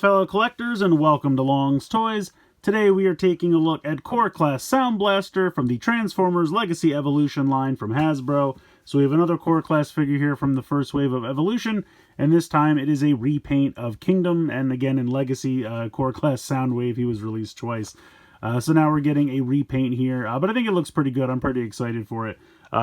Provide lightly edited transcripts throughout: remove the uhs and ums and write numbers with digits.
fellow collectors, and welcome to Long's Toys. Today we are taking a look at Core Class Soundblaster from the Transformers Legacy Evolution line from Hasbro. So we have another Core Class figure here from the first wave of Evolution, and this time it is a repaint of Kingdom, and again in Legacy Core Class Soundwave he was released twice. So now we're getting a repaint here, but I think it looks pretty good. I'm pretty excited for it.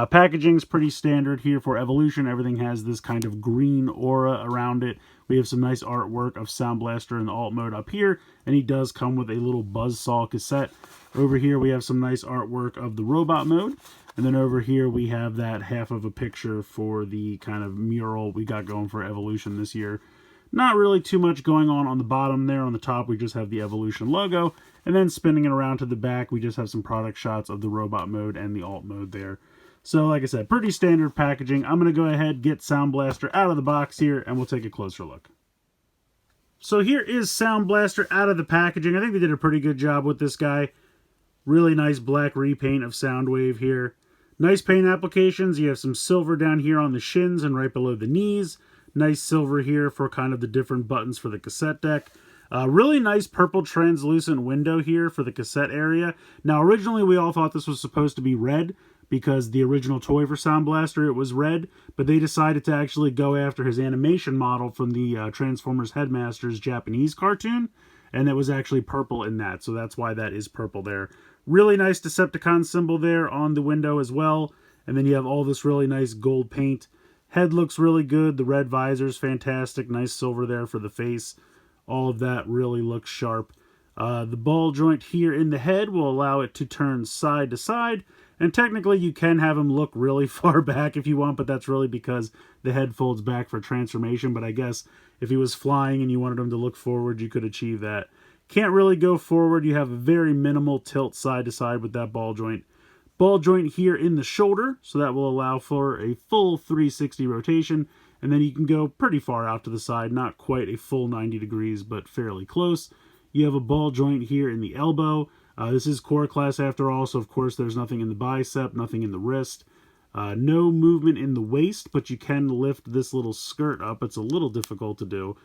Packaging's pretty standard here for Evolution. Everything has this kind of green aura around it. We have some nice artwork of Soundblaster in the alt mode up here, and he does come with a little buzzsaw cassette. Over here we have some nice artwork of the robot mode, and then over here we have that half of a picture for the kind of mural we got going for Evolution this year. Not really too much going on the bottom there. On the top we just have the Evolution logo, and then spinning it around to the back we just have some product shots of the robot mode and the alt mode there. So like I said, pretty standard packaging. I'm going to go ahead, get Soundblaster out of the box here, and we'll take a closer look. So here is Soundblaster out of the packaging. I think they did a pretty good job with this guy. Really nice black repaint of Soundwave here. Nice paint applications. You have some silver down here on the shins and right below the knees. Nice silver here for kind of the different buttons for the cassette deck. Really nice purple translucent window here for the cassette area. Now originally we all thought this was supposed to be red, because the original toy for Soundblaster, it was red, but they decided to actually go after his animation model from the Transformers Headmasters Japanese cartoon, and it was actually purple in that, so that's why that is purple there. Really nice Decepticon symbol there on the window as well, and then you have all this really nice gold paint. Head looks really good, the red visor's fantastic, nice silver there for the face. All of that really looks sharp. The ball joint here in the head will allow it to turn side to side, and technically you can have him look really far back if you want, but that's really because the head folds back for transformation. But I guess if he was flying and you wanted him to look forward, you could achieve that. Can't really go forward. You have a very minimal tilt side to side with that ball joint. Ball joint here in the shoulder, so that will allow for a full 360 rotation, and then you can go pretty far out to the side, not quite a full 90 degrees, but fairly close. You have a ball joint here in the elbow. This is Core Class after all, so of course there's nothing in the bicep, nothing in the wrist. No movement in the waist, but you can lift this little skirt up. It's a little difficult to do,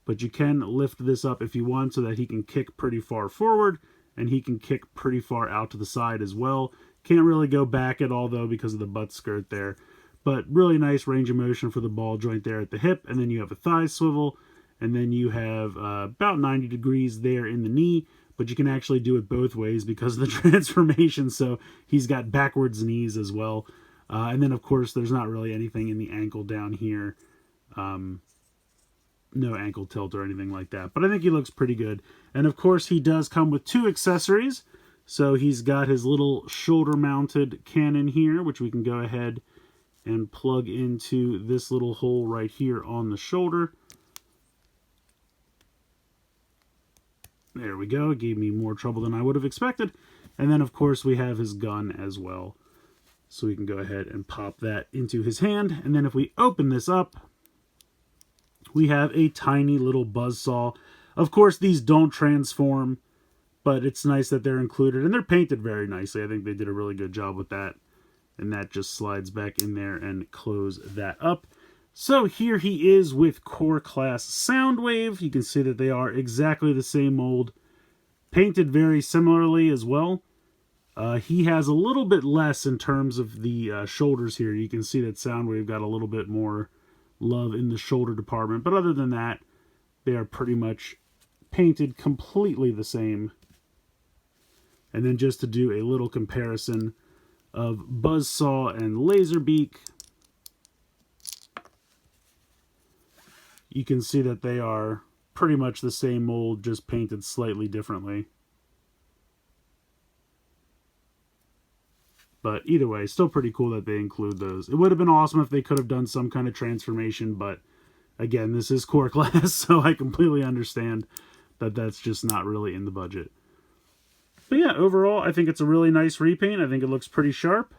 but you can lift this up if you want so that he can kick pretty far forward, and he can kick pretty far out to the side as well. Can't really go back at all though because of the butt skirt there. But really nice range of motion for the ball joint there at the hip, and then you have a thigh swivel, and then you have about 90 degrees there in the knee. But you can actually do it both ways because of the transformation, so he's got backwards knees as well. And then, of course, there's not really anything in the ankle down here. No ankle tilt or anything like that. But I think he looks pretty good. And, of course, he does come with two accessories. So he's got his little shoulder-mounted cannon here, which we can go ahead and plug into this little hole right here on the shoulder. There we go. It gave me more trouble than I would have expected. And then, of course, we have his gun as well. So we can go ahead and pop that into his hand. And then if we open this up, we have a tiny little buzzsaw. Of course, these don't transform, but it's nice that they're included. And they're painted very nicely. I think they did a really good job with that. And that just slides back in there and close that up. So here he is with Core Class Soundwave. You can see that they are exactly the same mold. Painted very similarly as well. He has a little bit less in terms of the shoulders here. You can see that Soundwave got a little bit more love in the shoulder department. But other than that, they are pretty much painted completely the same. And then just to do a little comparison of Buzzsaw and Laserbeak, you can see that they are pretty much the same mold, just painted slightly differently. But either way, still pretty cool that they include those. It would have been awesome if they could have done some kind of transformation, but again, this is Core Class, so I completely understand that that's just not really in the budget. But yeah, overall, I think it's a really nice repaint. I think it looks pretty sharp.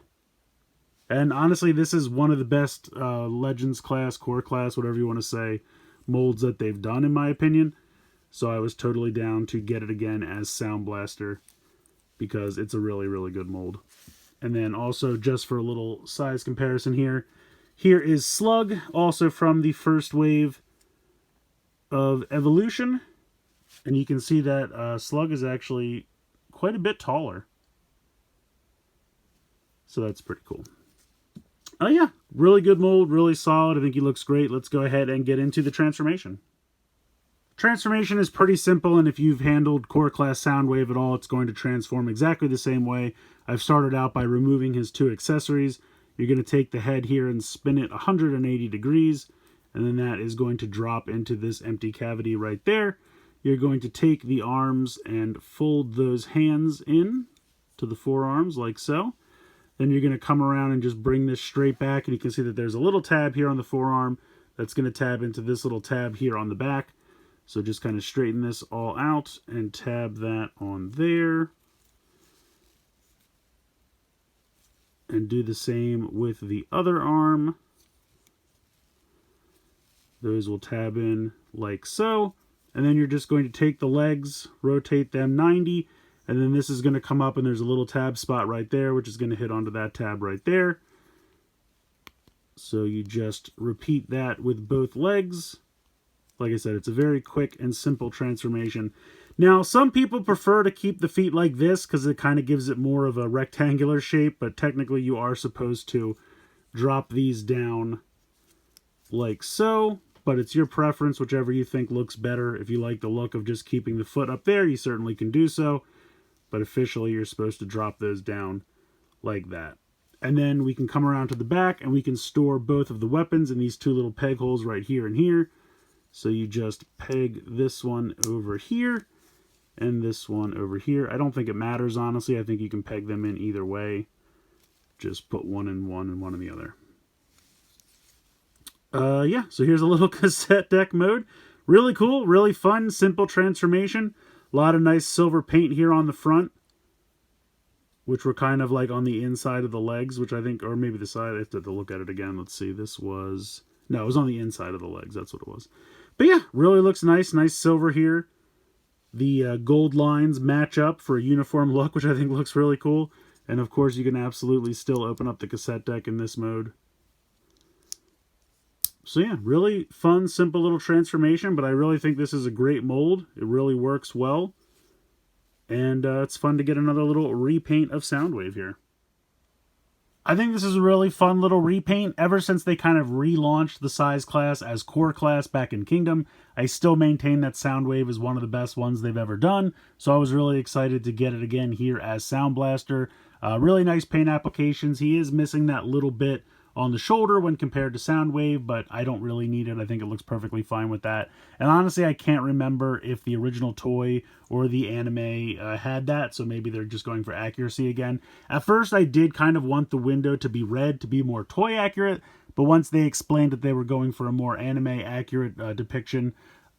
And honestly, this is one of the best Legends class, Core Class, whatever you want to say, molds that they've done, in my opinion. So I was totally down to get it again as Soundblaster because it's a really, really good mold. And then also, just for a little size comparison here, here is Slug, also from the first wave of Evolution. And you can see that slug is actually quite a bit taller. So that's pretty cool. Oh yeah, really good mold, really solid. I think he looks great. Let's go ahead and get into the transformation. Transformation is pretty simple, and if you've handled Core Class Soundwave at all, it's going to transform exactly the same way. I've started out by removing his 2 accessories. You're going to take the head here and spin it 180 degrees, and then that is going to drop into this empty cavity right there. You're going to take the arms and fold those hands in to the forearms like so. Then you're going to come around and just bring this straight back, and you can see that there's a little tab here on the forearm that's going to tab into this little tab here on the back. So just kind of straighten this all out and tab that on there. And do the same with the other arm. Those will tab in like so. And then you're just going to take the legs, rotate them 90, and then this is going to come up and there's a little tab spot right there, which is going to hit onto that tab right there. So you just repeat that with both legs. Like I said, it's a very quick and simple transformation. Now, some people prefer to keep the feet like this because it kind of gives it more of a rectangular shape, but technically you are supposed to drop these down like so, but it's your preference, whichever you think looks better. If you like the look of just keeping the foot up there, you certainly can do so, but officially you're supposed to drop those down like that. And then we can come around to the back and we can store both of the weapons in these 2 little peg holes right here and here. So you just peg this one over here and this one over here. I don't think it matters, honestly. I think you can peg them in either way. Just put one in one and one in the other. Yeah, so here's a little cassette deck mode. Really cool, really fun, simple transformation. A lot of nice silver paint here on the front, which were kind of like on the inside of the legs, which I think, or maybe the side. I have to look at it again. Let's see. This was, no, it was on the inside of the legs. That's what it was. But yeah, really looks nice. Nice silver here. The gold lines match up for a uniform look, which I think looks really cool. And of course, you can absolutely still open up the cassette deck in this mode. So yeah, really fun, simple little transformation, but I really think this is a great mold. It really works well. And it's fun to get another little repaint of Soundwave here. I think this is a really fun little repaint. Ever since they kind of relaunched the size class as core class back in Kingdom, I still maintain that Soundwave is one of the best ones they've ever done. So I was really excited to get it again here as Soundblaster. Really nice paint applications. He is missing that little bit on the shoulder when compared to Soundwave, but I don't really need it. I think it looks perfectly fine with that. And honestly, I can't remember if the original toy or the anime had that, so maybe they're just going for accuracy again. At first, I did kind of want the window to be red to be more toy accurate, but once they explained that they were going for a more anime accurate depiction,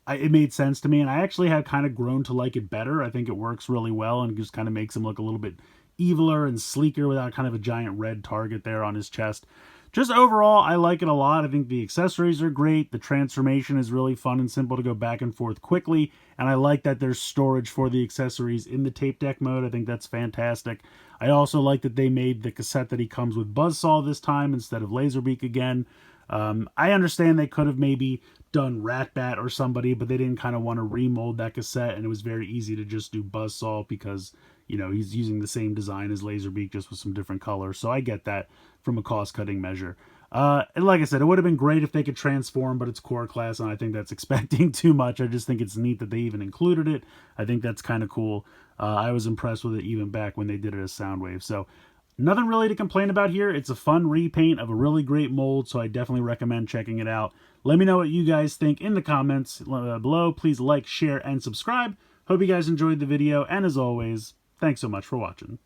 it made sense to me, and I actually have kind of grown to like it better. I think it works really well and just kind of makes him look a little bit eviler and sleeker without kind of a giant red target there on his chest. Just overall, I like it a lot. I think the accessories are great. The transformation is really fun and simple to go back and forth quickly. And I like that there's storage for the accessories in the tape deck mode. I think that's fantastic. I also like that they made the cassette that he comes with Buzzsaw this time instead of Laserbeak again. I understand they could have maybe done Ratbat or somebody, but they didn't kind of want to remold that cassette. And it was very easy to just do Buzzsaw because, you know, he's using the same design as Laserbeak just with some different colors. So I get that from a cost-cutting measure. And like I said, it would have been great if they could transform, but it's core class, and I think that's expecting too much. I just think it's neat that they even included it. I think that's kind of cool. I was impressed with it even back when they did it as Soundwave. So nothing really to complain about here. It's a fun repaint of a really great mold, so I definitely recommend checking it out. Let me know what you guys think in the comments below. Please like, share, and subscribe. Hope you guys enjoyed the video, and as always, thanks so much for watching.